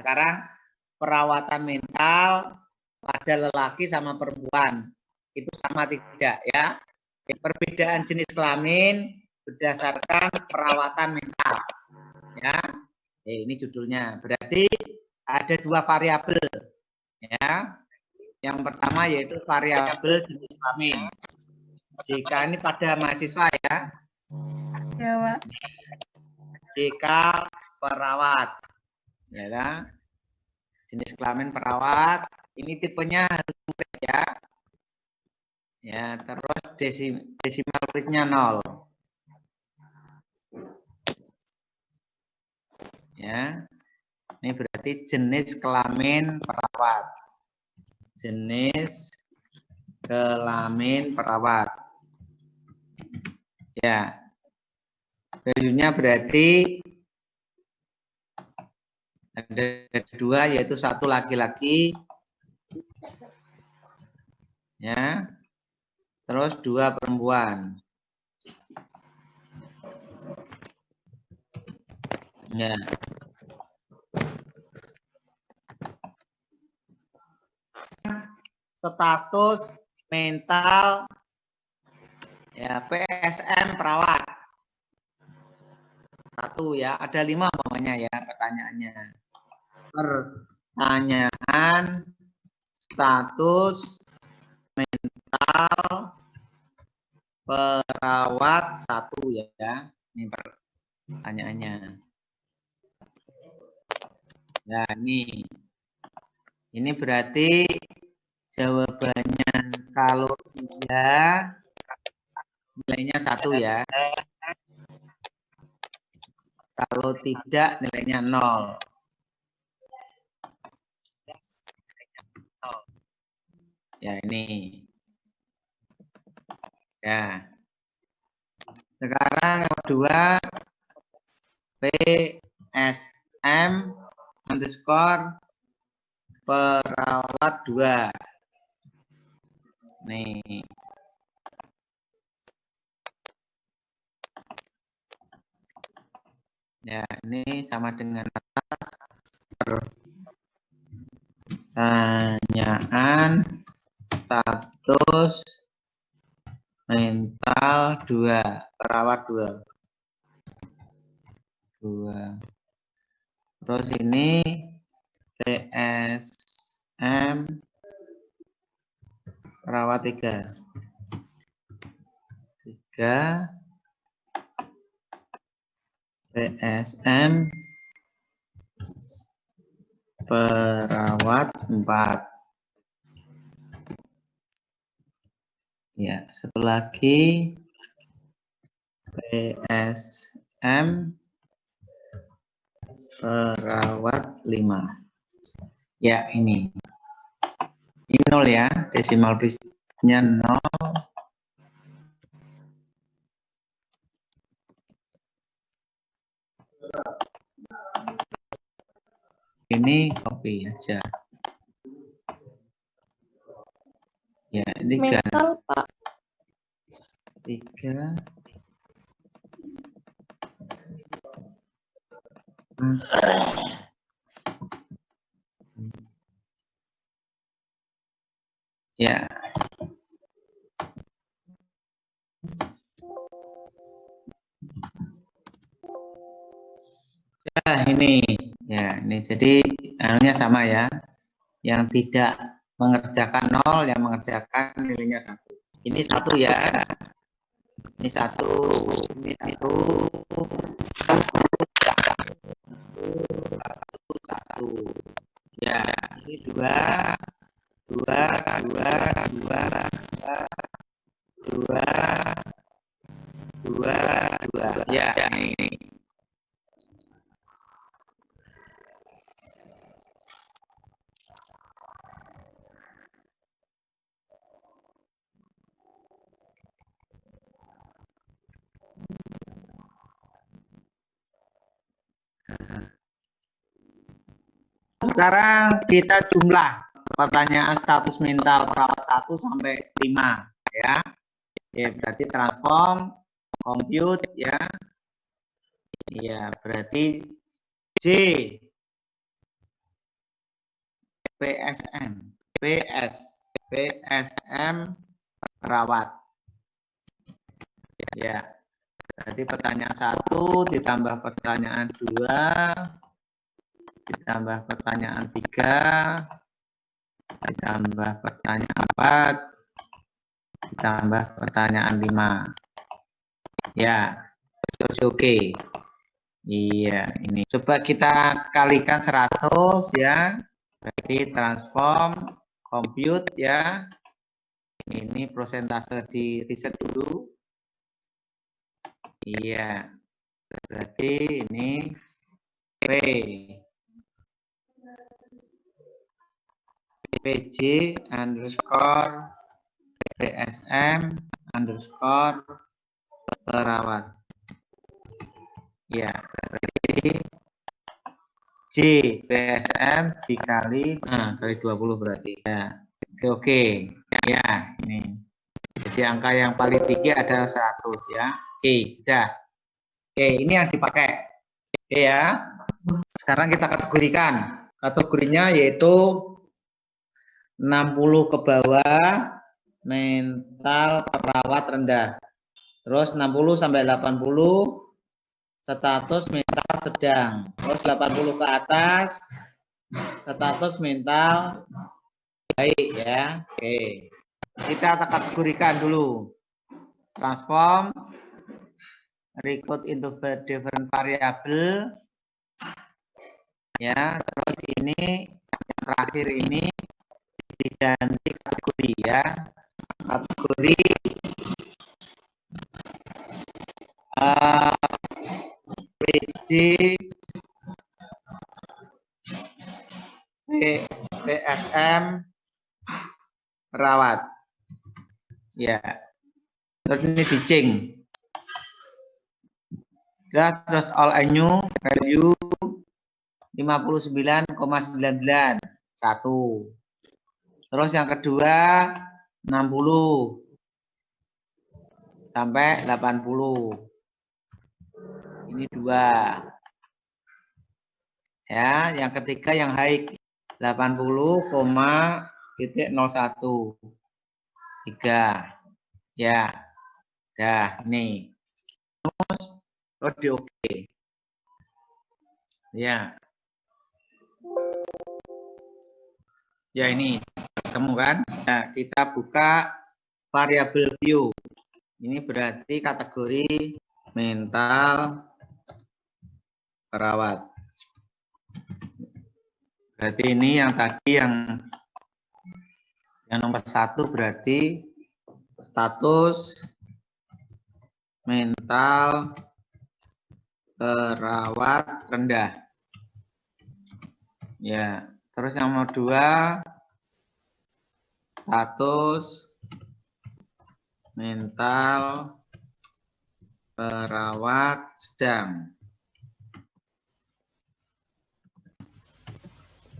sekarang perawatan mental pada lelaki sama perempuan itu sama tidak ya? Perbedaan jenis kelamin berdasarkan perawatan mental ya. Ini judulnya. Berarti ada dua variabel ya. Yang pertama yaitu variabel jenis kelamin. Jika ini pada mahasiswa ya. Ya, Pak. Jika perawat ya. Jenis kelamin perawat, ini tipenya harus murid ya. Ya, terus desimal poinnya 0. Ya. Ini berarti jenis kelamin perawat. Jenis kelamin perawat. Ya. Value-nya berarti ada dua, yaitu satu laki-laki. Ya. Terus 2 perempuan. Ya. Status mental ya PSM perawat. 1 ya, ada 5 umpamanya ya pertanyaannya. Pertanyaan status mental perawat 1 ya. Ini pertanyaannya. Ya, ini berarti jawabannya kalau iya nilainya 1 ya. Kalau tidak nilainya 0. Ya ini. Ya. Sekarang yang kedua PSM underscore perawat 2. Nih. Ya, ini sama dengan atas pertanyaan status mental 2, perawat 2. Terus ini PSM perawat 3. PSM perawat 4. Ya, satu lagi PSM perawat 5. Ya, ini 0 ya, desimal placenya 0. Ini copy aja. Ya, ini mental, Pak. 3. Ya. Ya, ini. Ya, ini jadi anunya sama ya. Yang tidak mengerjakan 0, yang mengerjakan nilainya 1. Ini 1 ya. Ini 1. Ini 1. 1. Ya, ini 2. 2. 2. Ya, ini. Sekarang kita jumlah pertanyaan status mental perawat 1 sampai 5 ya. Ya, berarti transform, compute ya. Ya, berarti J PSM. PSM perawat. Ya. Jadi pertanyaan 1 ditambah pertanyaan 2 ditambah pertanyaan 3 ditambah pertanyaan 4 ditambah pertanyaan 5. Ya, oke. Iya, ini. Coba kita kalikan 100 ya. Berarti transform, compute ya. Ini prosentase di riset dulu. Iya. Berarti ini P. PJ underscore PSM underscore perawat. Ya, berarti J PSM dikali kali 20 berarti. Ya. Oke. Ya, ini. Jadi angka yang paling tinggi adalah 100 ya. Oke, sudah. Oke, ini yang dipakai. Oke ya. Sekarang kita kategorikan. Kategorinya yaitu 60 ke bawah, mental perawat rendah. Terus 60 sampai 80 status mental sedang. Terus 80 ke atas status mental baik ya. Oke. Kita kategorikan dulu. Transform recruit into different variable. Ya, terus ini yang terakhir ini diganti kategori ya. Kategori PJ PSM perawat. Ya. Terus ini dicing. Ya, terus all new value 59,99 1. Terus yang kedua 60 sampai 80. Ini 2. Ya, yang ketiga yang high 80,01 3. Ya. Dah, nih. Terus di oke. Ya. Ya ini ketemu kan? Nah, kita buka variabel view. Ini berarti kategori mental perawat. Berarti ini yang tadi yang nomor 1 berarti status mental perawat rendah. Ya. Terus yang nomor 2 status mental perawat sedang.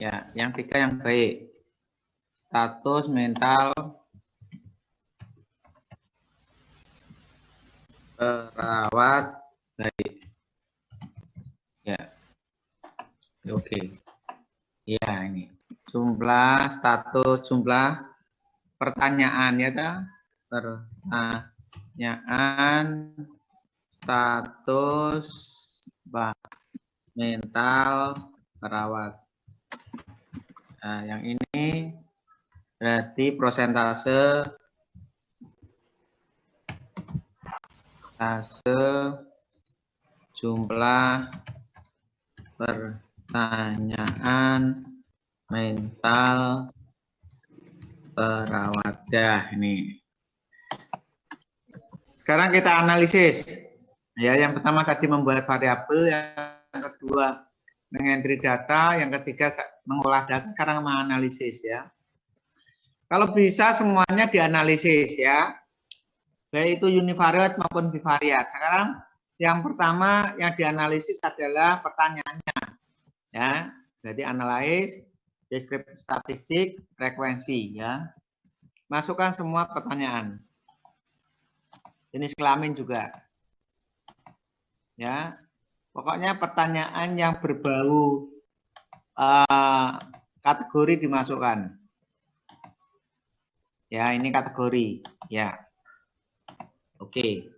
Ya, yang 3 yang baik. Status mental perawat baik. Ya. Oke. Ya, ini jumlah status jumlah pertanyaan ya ta? Pertanyaan status mental perawat. Nah, yang ini berarti prosentase jumlah pertanyaan mental perawat. Dah ini. Sekarang kita analisis. Ya, yang pertama tadi membuat variabel, yang kedua mengentry data, yang ketiga mengolah data, sekarang menganalisis ya. Kalau bisa semuanya dianalisis ya. Baik itu univariate maupun bivariate. Sekarang yang pertama yang dianalisis adalah pertanyaannya. Ya, berarti analyze, deskripsi statistik, frekuensi ya. Masukkan semua pertanyaan. Jenis kelamin juga. Ya. Pokoknya pertanyaan yang berbau kategori dimasukkan. Ya, ini kategori. Ya. Oke.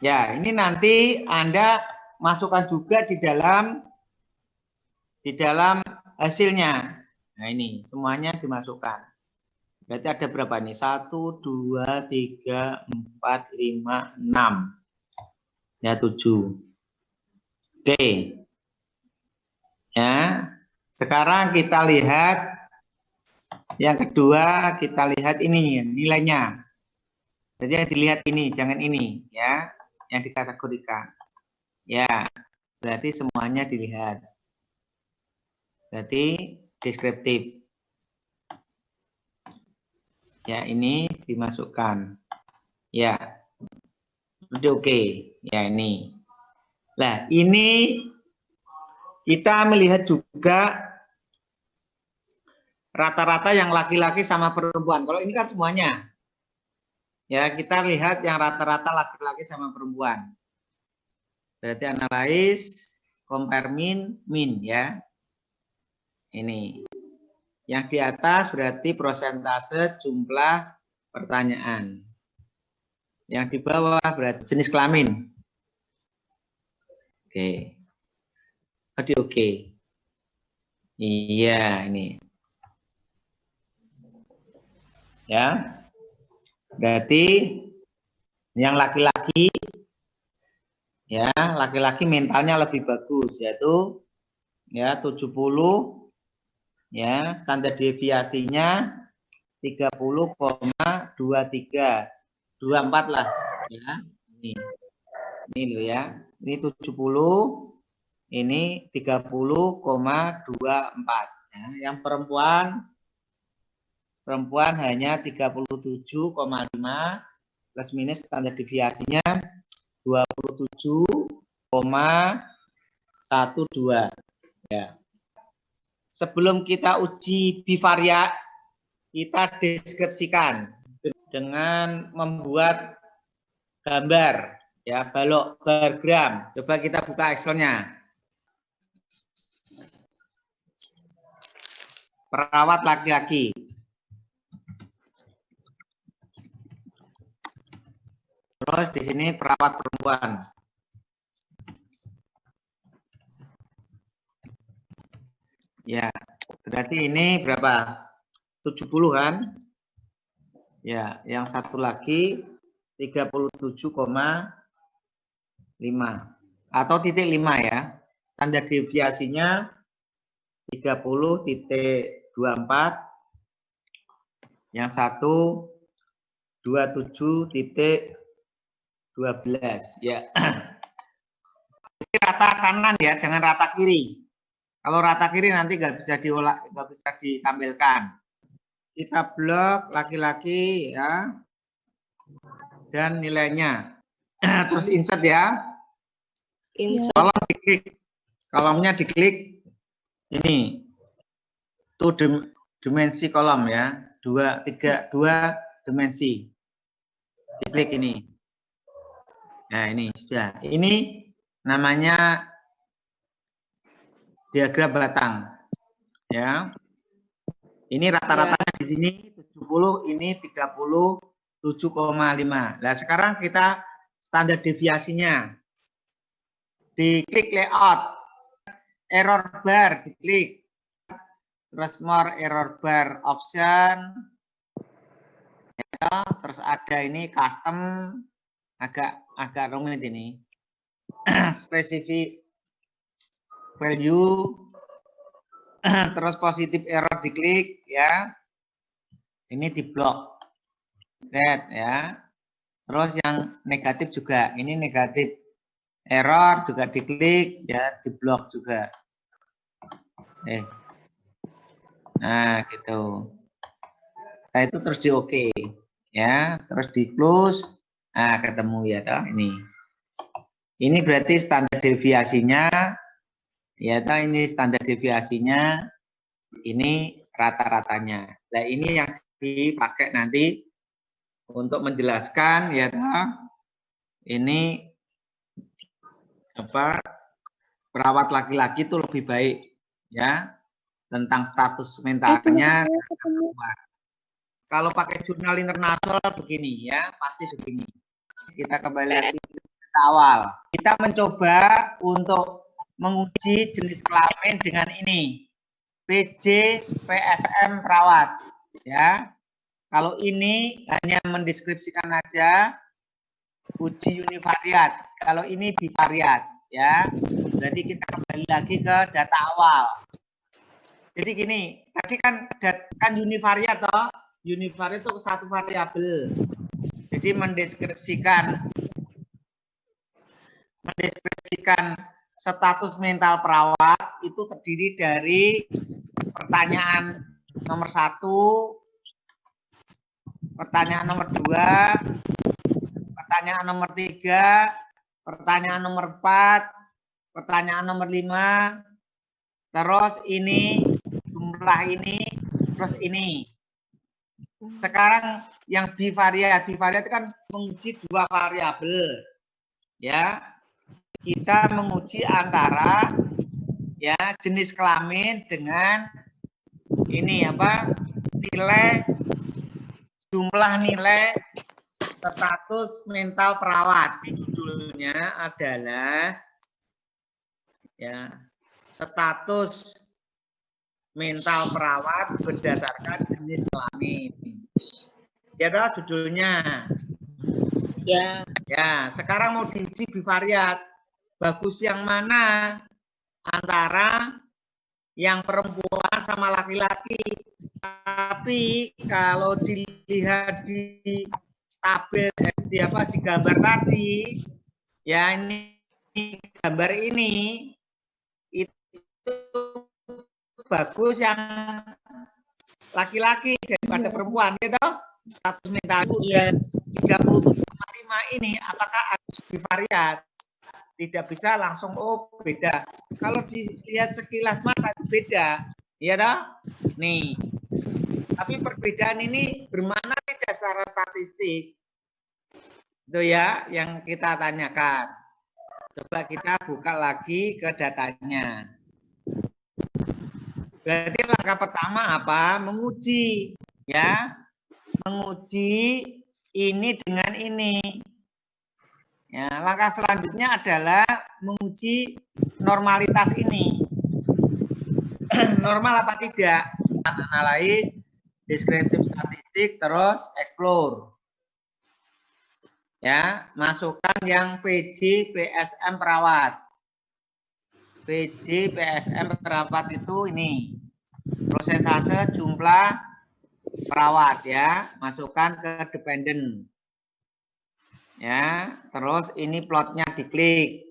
Ya, ini nanti Anda masukkan juga di dalam hasilnya. Nah, ini semuanya dimasukkan. Berarti ada berapa nih? 1, 2, 3, 4, 5, 6. Ya, 7. Oke. Ya. Sekarang kita lihat yang kedua, kita lihat ini nilainya. Jadi dilihat ini, jangan ini ya, yang dikategorikan. Ya, berarti semuanya dilihat. Berarti deskriptif. Ya, ini dimasukkan. Ya. Udah oke. Ya, ini. Nah, ini kita melihat juga rata-rata yang laki-laki sama perempuan. Kalau ini kan semuanya. Ya, kita lihat yang rata-rata laki-laki sama perempuan. Berarti analyze, compare min ya. Ini. Yang di atas berarti persentase jumlah pertanyaan. Yang di bawah berarti jenis kelamin. Oke. Oke. Iya, ini. Ya. Berarti yang laki-laki ya, laki-laki mentalnya lebih bagus, yaitu ya 70 ya, standar deviasinya 30,23 24 lah ya. Ini loh ya. Ini 70, ini 30,24 ya. Yang perempuan hanya 37,5 plus minus standar deviasinya 27,12 ya. Sebelum kita uji bivariat, kita deskripsikan dengan membuat gambar ya, balok bar gram. Coba kita buka Excel-nya. Perawat laki-laki. Terus di sini perawat perempuan. Ya, berarti ini berapa? 70 kan? Ya, yang satu lagi 37,5 atau titik 5 ya. Standar deviasinya 30,24. Yang satu 27,12 ya. Ini rata kanan ya, jangan rata kiri. Kalau rata kiri nanti nggak bisa ditampilkan. Kita blok laki-laki ya, dan nilainya. Terus insert ya. Insert. Kolom diklik, kolomnya diklik. Ini tuh dimensi kolom ya, 2 dimensi. Diklik ini. Nah ini sudah. Ini namanya diagram batang. Ya. Ini rata-ratanya di sini 70, ini 37,5. Nah, sekarang kita standar deviasinya. Diklik layout. Error bar diklik. Terus more error bar option. Ya, terus ada ini custom, agak rumit ini. Specific value. Terus positif error diklik ya. Ini diblok. Red ya. Terus yang negatif juga. Ini negatif error juga diklik ya, diblok juga. Nah, gitu. Nah, itu terus di oke ya, terus di close. Nah, ketemu ya toh ini. Ini berarti standar deviasinya ya toh, ini standar deviasinya, ini rata-ratanya. Nah, ini yang dipakai nanti untuk menjelaskan ya toh, ini apa, perawat laki-laki itu lebih baik ya, tentang status mentalnya. Kalau pakai jurnal internasional begini ya, pasti begini. Kita kembali lagi ke awal. Kita mencoba untuk menguji jenis kelamin dengan ini. PJ PSM perawat ya. Kalau ini hanya mendeskripsikan aja uji univariat. Kalau ini bivariat ya. Berarti kita kembali lagi ke data awal. Jadi gini, tadi kan univariat toh. Univariat itu satu variabel. Jadi mendeskripsikan status mental perawat itu terdiri dari pertanyaan nomor 1, pertanyaan nomor 2, pertanyaan nomor 3, pertanyaan nomor 4, pertanyaan nomor 5, terus ini jumlah ini, terus ini. Sekarang yang bivariat itu kan menguji dua variabel. Ya. Kita menguji antara ya jenis kelamin dengan ini apa? Nilai jumlah nilai status mental perawat. Judulnya adalah ya status mental perawat berdasarkan jenis kelamin. Ya toh judulnya. Ya. Ya, sekarang mau diuji bivariat. Bagus yang mana antara yang perempuan sama laki-laki. Tapi kalau dilihat di tabel di gambar tadi, ya ini gambar ini itu bagus yang laki-laki daripada perempuan, gitu. Status mental udah 37,5 ini apakah ada bivariat? Tidak bisa langsung beda. Kalau dilihat sekilas mata beda, ya dah. Nih. Tapi perbedaan ini bermakna tidak secara statistik. Itu ya yang kita tanyakan. Coba kita buka lagi ke datanya. Berarti langkah pertama apa? Menguji, ya. Menguji ini dengan ini. Ya, langkah selanjutnya adalah menguji normalitas ini. Normal apa tidak? Analysis, deskriptif statistik, terus explore. Ya, masukkan yang PJ PSM perawat. PJ PSM perawat itu ini. Persentase jumlah perawat ya, masukkan ke dependent. Ya, terus ini plotnya diklik.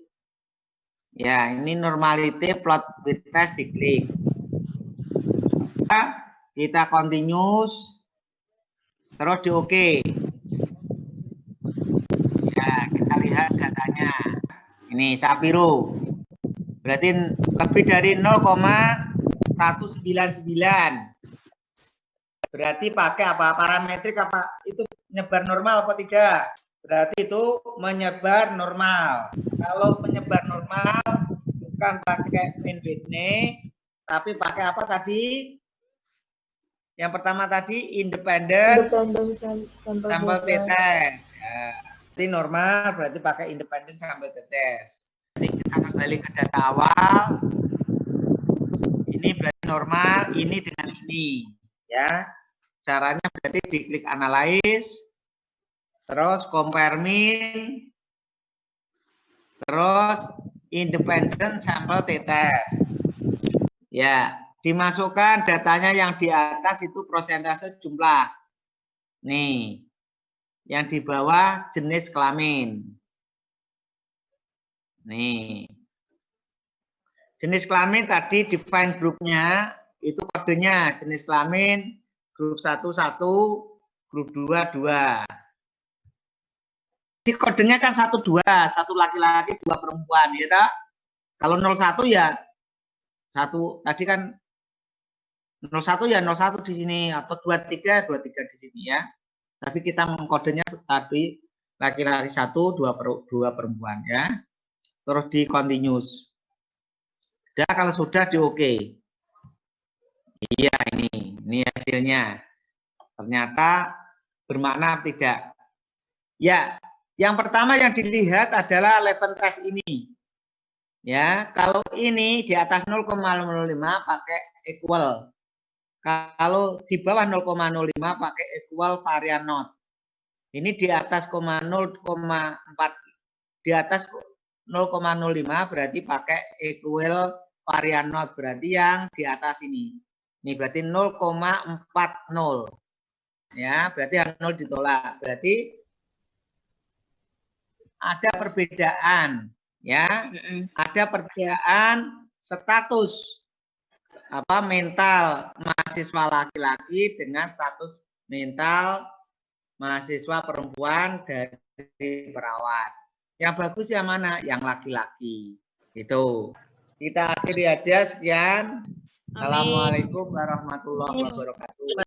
Ya, ini normality plot with test diklik. Kita continuous, terus di OK. Ya, kita lihat datanya. Ini Sapiro. Berarti lebih dari 0,199. Berarti pakai apa? Parametrik apa? Itu menyebar normal apa tidak? Berarti itu menyebar normal. Kalau menyebar normal bukan pakai mean Whitney, tapi pakai apa tadi? Yang pertama tadi independent sample t-test. Ya. Berarti normal berarti pakai independent sample t-test. Jadi kita kembali ke data awal. Ini berarti normal, ini dengan ini, ya. Caranya berarti diklik analyze. Terus compare mean, terus independent sample t-test. Ya, dimasukkan datanya yang di atas itu persentase jumlah. Nih, yang di bawah jenis kelamin. Nih, jenis kelamin tadi define grupnya itu kodenya jenis kelamin grup 1 1, grup 2 2. Di kodenya kan 1 2, 1 laki-laki 2 perempuan ya tak? Kalau 01 ya 1 tadi kan 01 ya 01 di sini atau 23 di sini ya. Tapi kita mengkodenya tadi laki-laki 1 2 perempuan ya. Terus di continuous. Dan kalau sudah di OK. Iya, ini hasilnya. Ternyata bermakna tidak. Ya, yang pertama yang dilihat adalah level test ini. Ya, kalau ini di atas 0,05 pakai equal. Kalau di bawah 0,05 pakai equal varian not. Ini di atas 0,4, di atas 0,05 berarti pakai equal varian not, berarti yang di atas ini. Ini berarti 0,40. Ya, berarti yang 0 ditolak. Berarti ada perbedaan, ya. Ada perbedaan status mental mahasiswa laki-laki dengan status mental mahasiswa perempuan dari perawat. Yang bagus yang mana? Yang laki-laki. Itu. Kita akhiri aja, sekian. Assalamualaikum warahmatullahi wabarakatuh.